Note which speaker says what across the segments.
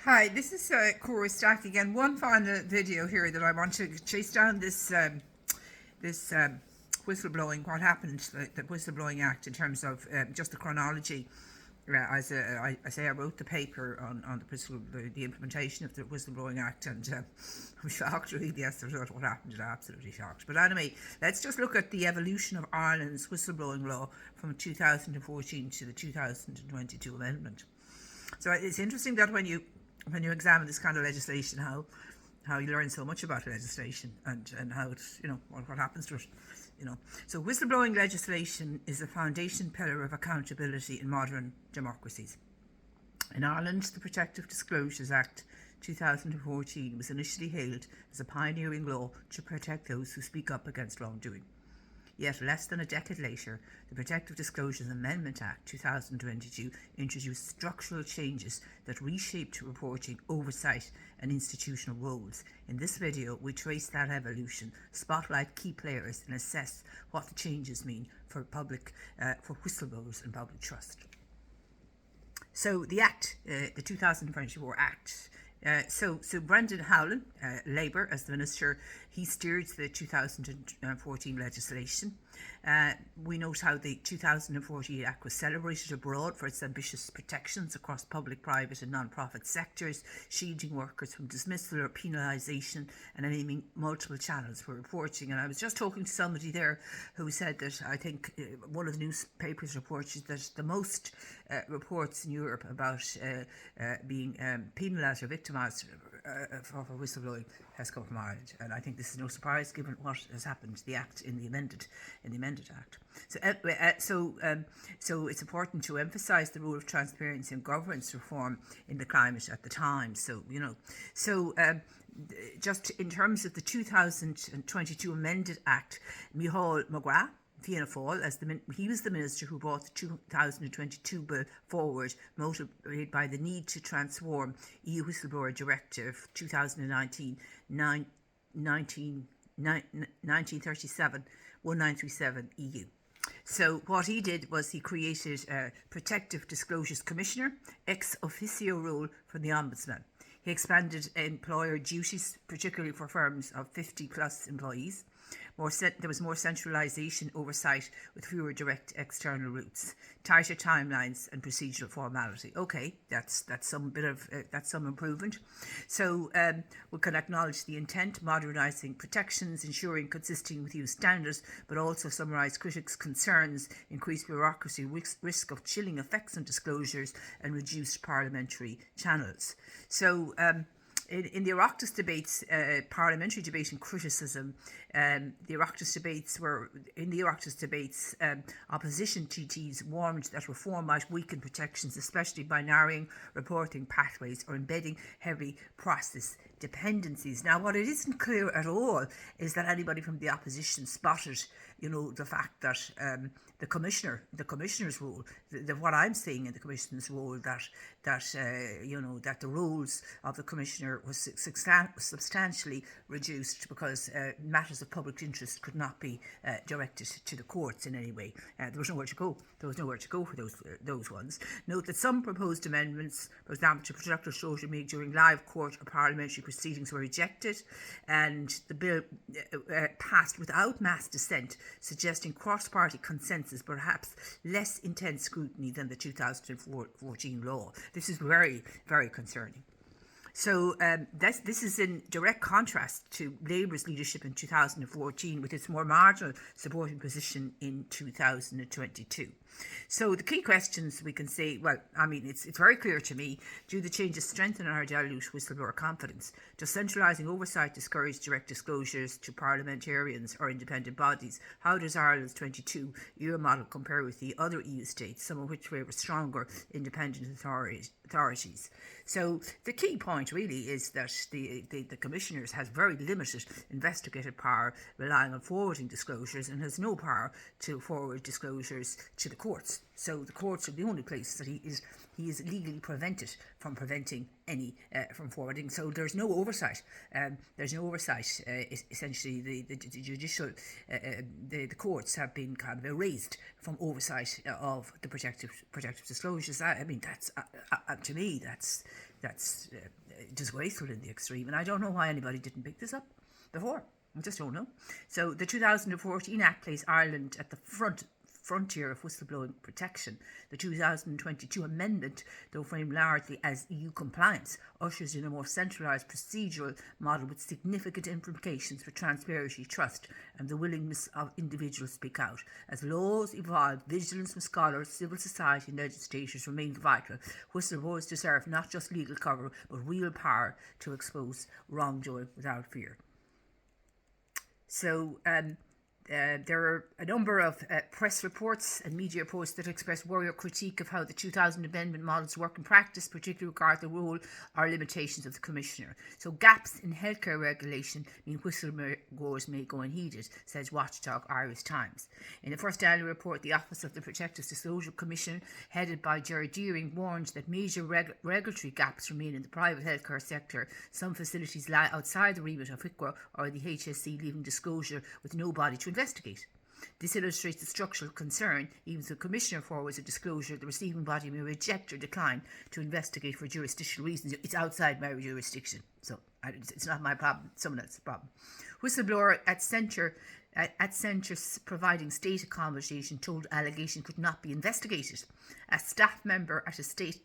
Speaker 1: Hi, this is Cora Stack again. One final video here that I want to chase down this whistleblowing, what happened, the Whistleblowing Act in terms of just the chronology. I say I wrote the paper on the implementation of the Whistleblowing Act, and I'm shocked really as to what happened. I'm absolutely shocked. But anyway, let's just look at the evolution of Ireland's whistleblowing law from 2014 to the 2022 amendment. So it's interesting that when you examine this kind of legislation, how you learn so much about legislation and how it's, what happens to it. So whistleblowing legislation is a foundation pillar of accountability in modern democracies. In Ireland, the Protective Disclosures Act 2014 was initially hailed as a pioneering law to protect those who speak up against wrongdoing. Yet less than a decade later, the Protective Disclosures Amendment Act 2022 introduced structural changes that reshaped reporting, oversight and institutional roles. In this video, we trace that evolution, spotlight key players and assess what the changes mean for whistleblowers and public trust. So the Act, the 2024 Act, so Brendan Howlin, Labour, as the Minister, he steered the 2014 legislation. We note how the 2014 Act was celebrated abroad for its ambitious protections across public, private and non-profit sectors, shielding workers from dismissal or penalisation and enabling multiple channels for reporting. And I was just talking to somebody there who said that I think one of the newspapers reported that the most reports in Europe about being penalised or victimised for whistleblowing has come from Ireland, and I think this is no surprise given what has happened to the Act in the amended Act. So it's important to emphasise the role of transparency and governance reform in the climate at the time. Just in terms of the 2022 amended Act, McGrath, Fianna Fáil, he was the minister who brought the 2022 bill forward, motivated by the need to transform EU Whistleblowing Directive 1937 EU. So what he did was he created a Protective Disclosures Commissioner, ex officio role for the Ombudsman. He expanded employer duties, particularly for firms of 50 plus employees. There was more centralisation oversight with fewer direct external routes, tighter timelines and procedural formality. Okay, that's some improvement. So we can acknowledge the intent, modernising protections, ensuring consistent with EU standards, but also summarise critics' concerns, increased bureaucracy, risk of chilling effects on disclosures and reduced parliamentary channels. So in the Oireachtas debates, parliamentary debate and criticism, opposition TTs warned that reform might weaken protections, especially by narrowing reporting pathways or embedding heavy process dependencies. Now, what it isn't clear at all is that anybody from the opposition spotted, the fact that the commissioner's role, what I'm seeing in the commissioner's role, that the roles of the commissioner was substantially reduced because matters of public interest could not be directed to the courts in any way. There was nowhere to go. There was nowhere to go for those ones. Note that some proposed amendments, for example, to protect disclosure made during live court or parliamentary proceedings, were rejected, and the bill passed without mass dissent, suggesting cross-party consensus, perhaps less intense scrutiny than the 2014 law. This is very, very concerning. So this is in direct contrast to Labour's leadership in 2014 with its more marginal supporting position in 2022. So the key questions we can say, it's very clear to me, do the changes strengthen or dilute whistleblower confidence? Does centralising oversight discourage direct disclosures to parliamentarians or independent bodies? How does Ireland's 22 EU model compare with the other EU states, some of which favour stronger independent authorities? So the key point really is that the commissioners has very limited investigative power, relying on forwarding disclosures, and has no power to forward disclosures to the courts. So the courts are the only place that he is legally prevented from preventing any from forwarding. So there's no oversight. Essentially, the judicial, the courts have been kind of erased from oversight of the protective disclosures. That's to me, That's disgraceful in the extreme, and I don't know why anybody didn't pick this up before. I just don't know. So the 2014 Act placed Ireland at the frontier of whistleblowing protection. The 2022 amendment, though framed largely as EU compliance, ushers in a more centralised procedural model with significant implications for transparency, trust and the willingness of individuals to speak out. As laws evolve, vigilance from scholars, civil society and legislators remain vital. Whistleblowers deserve not just legal cover but real power to expose wrongdoing without fear. So there are a number of press reports and media reports that express worry or critique of how the 2000 amendment models work in practice, particularly regarding the role or limitations of the Commissioner. So gaps in healthcare regulation mean whistleblowers may go unheeded, says Watchdog Irish Times. In the first annual report, the Office of the Protective Disclosure Commission, headed by Gerard Deering, warned that major regulatory gaps remain in the private healthcare sector. Some facilities lie outside the remit of HICWA or the HSE, leaving disclosure with no body to investigate. This illustrates the structural concern. Even if the Commissioner forwards a disclosure, the receiving body may reject or decline to investigate for jurisdictional reasons. It's outside my jurisdiction, so it's not my problem, someone else's problem. Whistleblower at centres providing state accommodation told allegation could not be investigated. A staff member at a state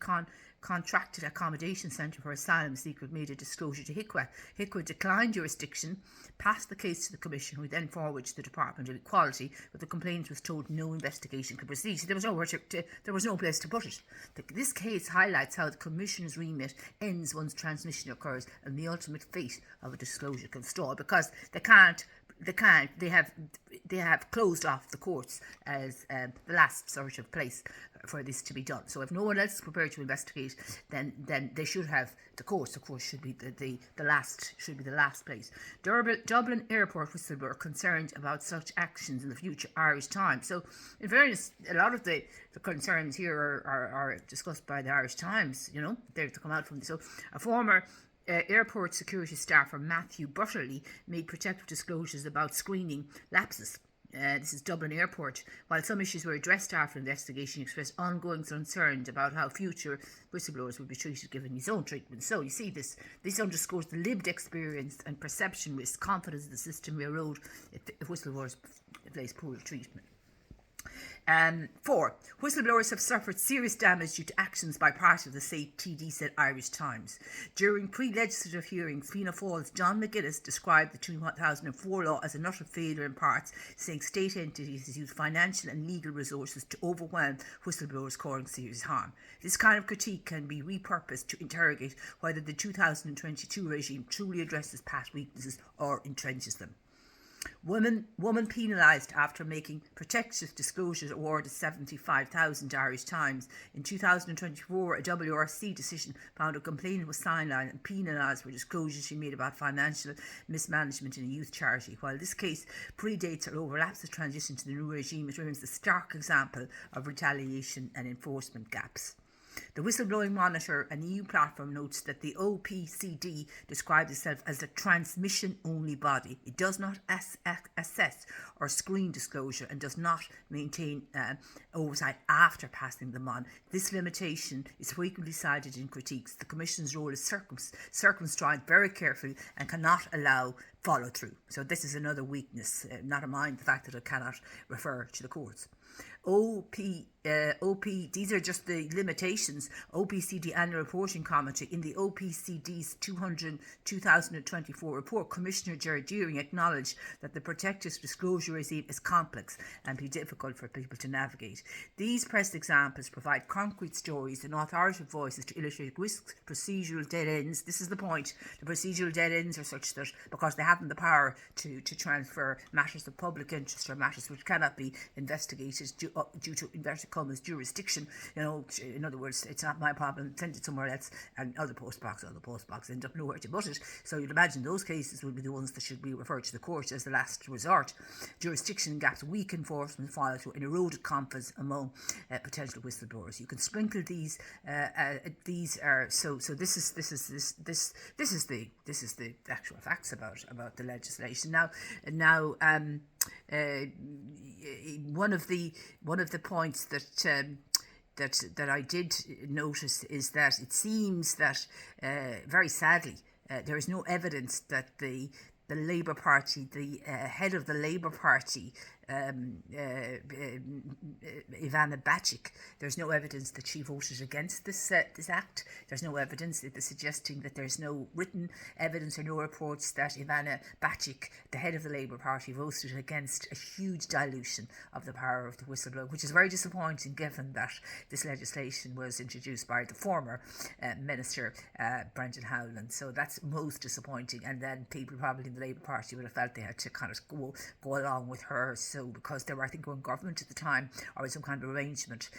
Speaker 1: contracted accommodation centre for asylum seekers made a disclosure to HICWA. HICWA declined jurisdiction, passed the case to the Commission, who then forwarded to the Department of Equality, but the complainant was told no investigation could proceed. So there was no place to put it. This case highlights how the Commissioner's remit ends once transmission occurs and the ultimate fate of a disclosure can stall, because they have closed off the courts as the last sort of place for this to be done. So if no one else is prepared to investigate, then they should have the courts. Of course, should be the last place. Dublin Airport whistleblower concerned about such actions in the future. Irish Times. So in fairness, a lot of the concerns here are discussed by the Irish Times. You know, they're to come out from. So a former airport security staffer Matthew Butterley made protective disclosures about screening lapses. This is Dublin Airport. While some issues were addressed after investigation, he expressed ongoing concern about how future whistleblowers will be treated given his own treatment. So you see, this underscores the lived experience and perception risk. Confidence in the system may erode if whistleblowers face poor treatment. 4. Whistleblowers have suffered serious damage due to actions by part of the state TD, said Irish Times. During pre-legislative hearings, Fianna Fáil's John McGuinness described the 2004 law as an utter failure in parts, saying state entities use financial and legal resources to overwhelm whistleblowers causing serious harm. This kind of critique can be repurposed to interrogate whether the 2022 regime truly addresses past weaknesses or entrenches them. Woman penalised after making protective disclosures awarded 75,000 Irish Times. In 2024, a WRC decision found a complainant was sidelined and penalised for disclosures she made about financial mismanagement in a youth charity. While this case predates or overlaps the transition to the new regime, it remains a stark example of retaliation and enforcement gaps. The Whistleblowing Monitor, an EU platform, notes that the OPCD describes itself as a transmission-only body. It does not assess or screen disclosure and does not maintain oversight after passing them on. This limitation is frequently cited in critiques. The Commission's role is circumscribed very carefully and cannot allow follow-through. So this is another weakness, not a mind the fact that it cannot refer to the courts. These are just the limitations. OPCD Annual Reporting Committee. In the OPCD's 2024 report, Commissioner Gerard Deering acknowledged that the protective disclosure regime is complex and be difficult for people to navigate. These press examples provide concrete stories and authoritative voices to illustrate risks, procedural dead ends. This is the point. The procedural dead ends are such that because they haven't the power to transfer matters of public interest or matters which cannot be investigated due to inverted commas jurisdiction, you know, in other words, it's not my problem, send it somewhere else, and other postbox end up nowhere to put it. So you'd imagine those cases will be the ones that should be referred to the court as the last resort. Jurisdiction gaps, weak enforcement files, and eroded confidence among potential whistleblowers. You can sprinkle these. These are so. This is the actual facts about the legislation. Now. One of the points that that I did notice is that it seems that, very sadly, there is no evidence that the Labour Party, the head of the Labour Party, Ivana Bacik, there's no evidence that she voted against this act. There's no evidence that suggesting that there's no written evidence or no reports that Ivana Bacik, the head of the Labour Party, voted against a huge dilution of the power of the whistleblower, which is very disappointing given that this legislation was introduced by the former Minister Brendan Howlin. So that's most disappointing. And then people probably in the Labour Party would have felt they had to kind of go along with her. So because they were, I think, in government at the time, or in some kind of arrangement,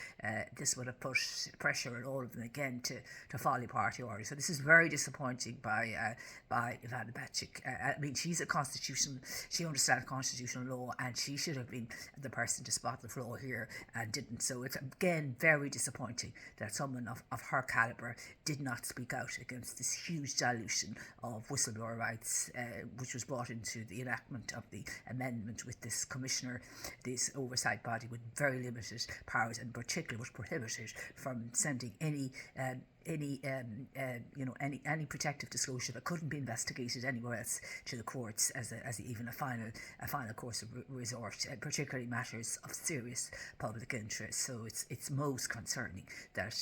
Speaker 1: this would have put pressure on all of them again to follow party order. So this is very disappointing by Ivana Bacik. I mean, she understands constitutional law, and she should have been the person to spot the flaw here and didn't. So it's again very disappointing that someone of her calibre did not speak out against this huge dilution of whistleblower rights, which was brought into the enactment of the amendment with this commissioner, this oversight body with very limited powers, and particularly was prohibited from sending any protective disclosure that couldn't be investigated anywhere else to the courts as even a final course of resort, particularly matters of serious public interest. So it's most concerning that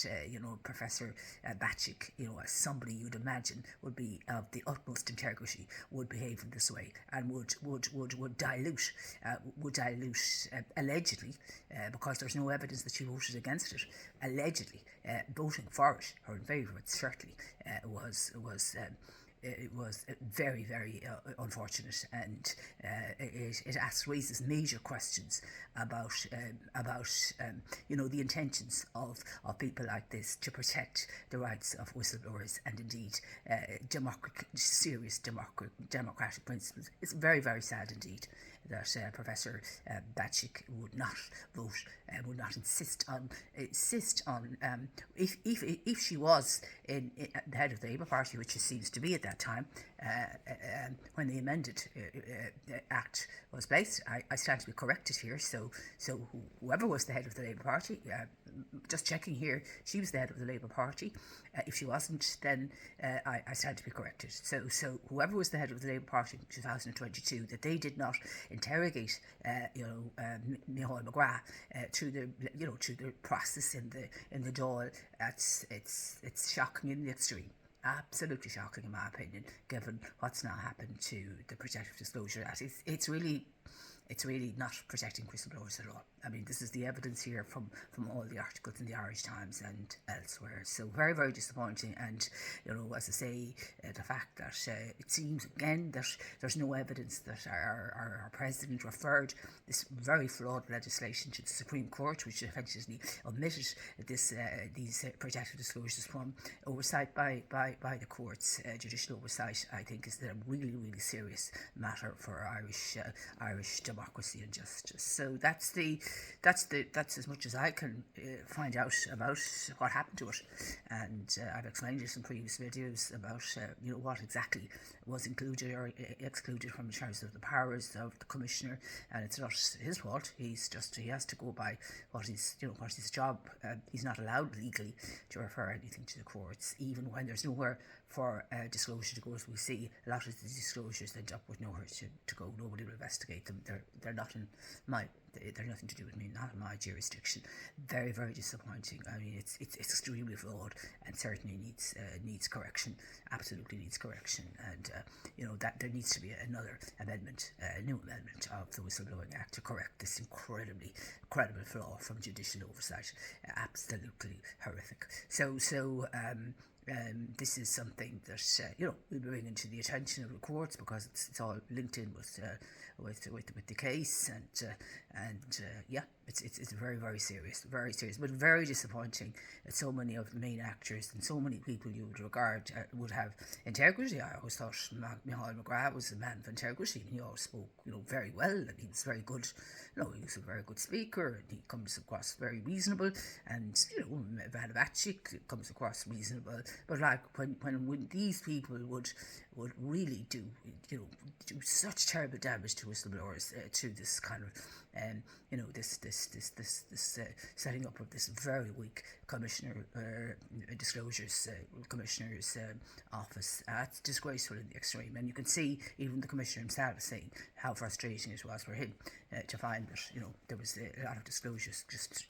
Speaker 1: Professor Bacik, as somebody you'd imagine would be of the utmost integrity, would behave in this way and would dilute allegedly, because there's no evidence that she voted against it, allegedly voting for it or in favour of it certainly it was very, very unfortunate, and it raises major questions about the intentions of people like this to protect the rights of whistleblowers and indeed serious democratic principles. It's very, very sad indeed that Professor Bacik would not vote, would not insist on if she was in the head of the Labour Party, which it seems to be at that time, when the amended act was placed. I stand to be corrected here. So whoever was the head of the Labour Party, just checking here, she was the head of the Labour Party. If she wasn't, then I stand to be corrected. So whoever was the head of the Labour Party in 2022, that they did not interrogate Micheál McGrath through the process in the Dáil. It's shocking in the extreme. Absolutely shocking in my opinion, given what's now happened to the protective disclosure act. It's really not protecting whistleblowers at all. I mean, this is the evidence here from all the articles in the Irish Times and elsewhere. So very, very disappointing. And, as I say, the fact that it seems again that there's no evidence that our President referred this very flawed legislation to the Supreme Court, which effectively omitted these protective disclosures from oversight by the courts. Judicial oversight, I think, is a really, really serious matter for Irish democracy and justice. So that's as much as I can find out about what happened to it, and I've explained this in previous videos about what exactly was included or excluded from in terms of the powers of the commissioner, and it's not his fault. He has to go by what his job. He's not allowed legally to refer anything to the courts, even when there's nowhere for disclosure to go. As we see, a lot of the disclosures end up with nowhere to go. Nobody will investigate them. They're not in they're nothing to do with me, not in my jurisdiction. Very, very disappointing. I mean, it's extremely flawed and certainly needs correction. Absolutely needs correction. And that there needs to be another amendment, a new amendment of the Whistleblowing Act to correct this incredible flaw from judicial oversight. Absolutely horrific. So this is something that we'll bring into the attention of the courts, because it's all linked in with the case, and it's very, very serious, but very disappointing that so many of the main actors and so many people you would regard would have integrity. I always thought Micheál McGrath was a man of integrity, and he always spoke very well, and he was very good. He was a very good speaker, and he comes across very reasonable, and Ivana Bacik comes across reasonable. But like when these people would really do such terrible damage to whistleblowers through this kind of this
Speaker 2: this setting up of this very weak commissioner disclosures commissioner's office. It's disgraceful in the extreme, and you can see even the commissioner himself saying how frustrating it was for him to find that there was a lot of disclosures just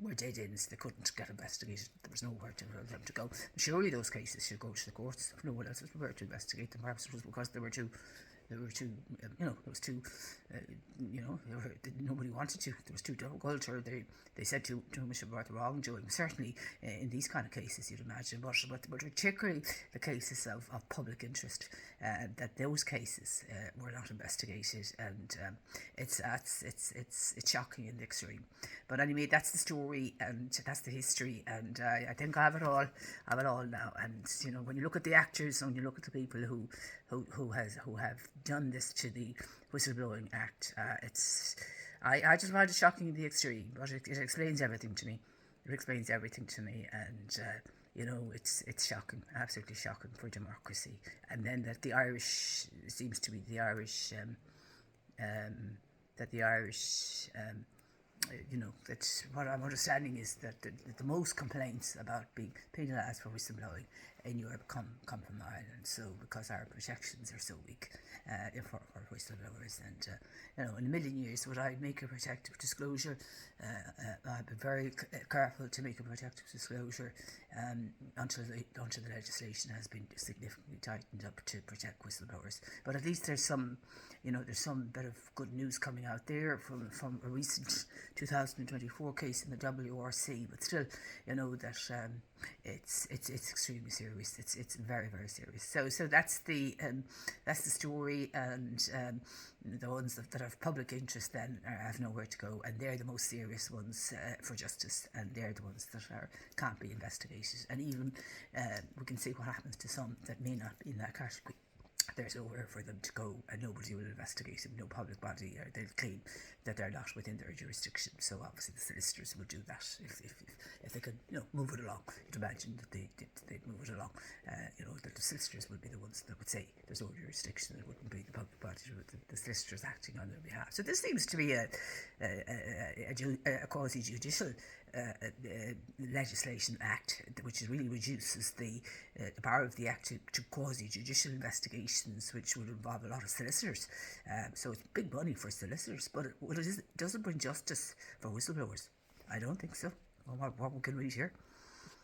Speaker 2: were dead ends. They couldn't get investigated. There was nowhere for them to go. Surely those cases should go to the courts if no one else was prepared to investigate them. Perhaps it was because there were too, it was too, nobody wanted to. There was too difficult, or they said too much about the wrongdoing. Certainly in these kind of cases, you'd imagine, but particularly the cases of public interest, that those cases were not investigated, and it's shocking in the extreme. But anyway, that's the story and that's the history, and I think I have it all now. And when you look at the actors and you look at the people who have done this to the Whistleblowing Act, I just find it shocking in the extreme, but it explains everything to me. It explains everything to me, and it's shocking, absolutely shocking for democracy. And then that the Irish seems to be the Irish that what I'm understanding is that the most complaints about being penalised for whistleblowing in Europe come from Ireland. So because our protections are so weak for whistleblowers, and in a million years would I make a protective disclosure? I've been very careful to make a protective disclosure until the legislation has been significantly tightened up to protect whistleblowers. But at least there's some bit of good news coming out there from a recent 2024 case in the WRC. But still, that it's extremely serious. It's very, very serious. So that's the story, and the ones that have public interest then have nowhere to go, and they're the most serious ones for justice, and they're the ones that can't be investigated. And even we can see what happens to some that may not be in that category. There's nowhere for them to go, and nobody will investigate them. No public body, they'll claim that they're not within their jurisdiction. So obviously the solicitors will do that if they could move it along. You'd imagine that they'd move it along. That the solicitors would be the ones that would say there's no jurisdiction. It wouldn't be the public body, the solicitors acting on their behalf. So this seems to be a quasi-judicial legislation act, which really reduces the power of the act to quasi-judicial investigations, which would involve a lot of solicitors. So it's big money for solicitors, but it doesn't bring justice for whistleblowers. I don't think so. Well, what we can read here.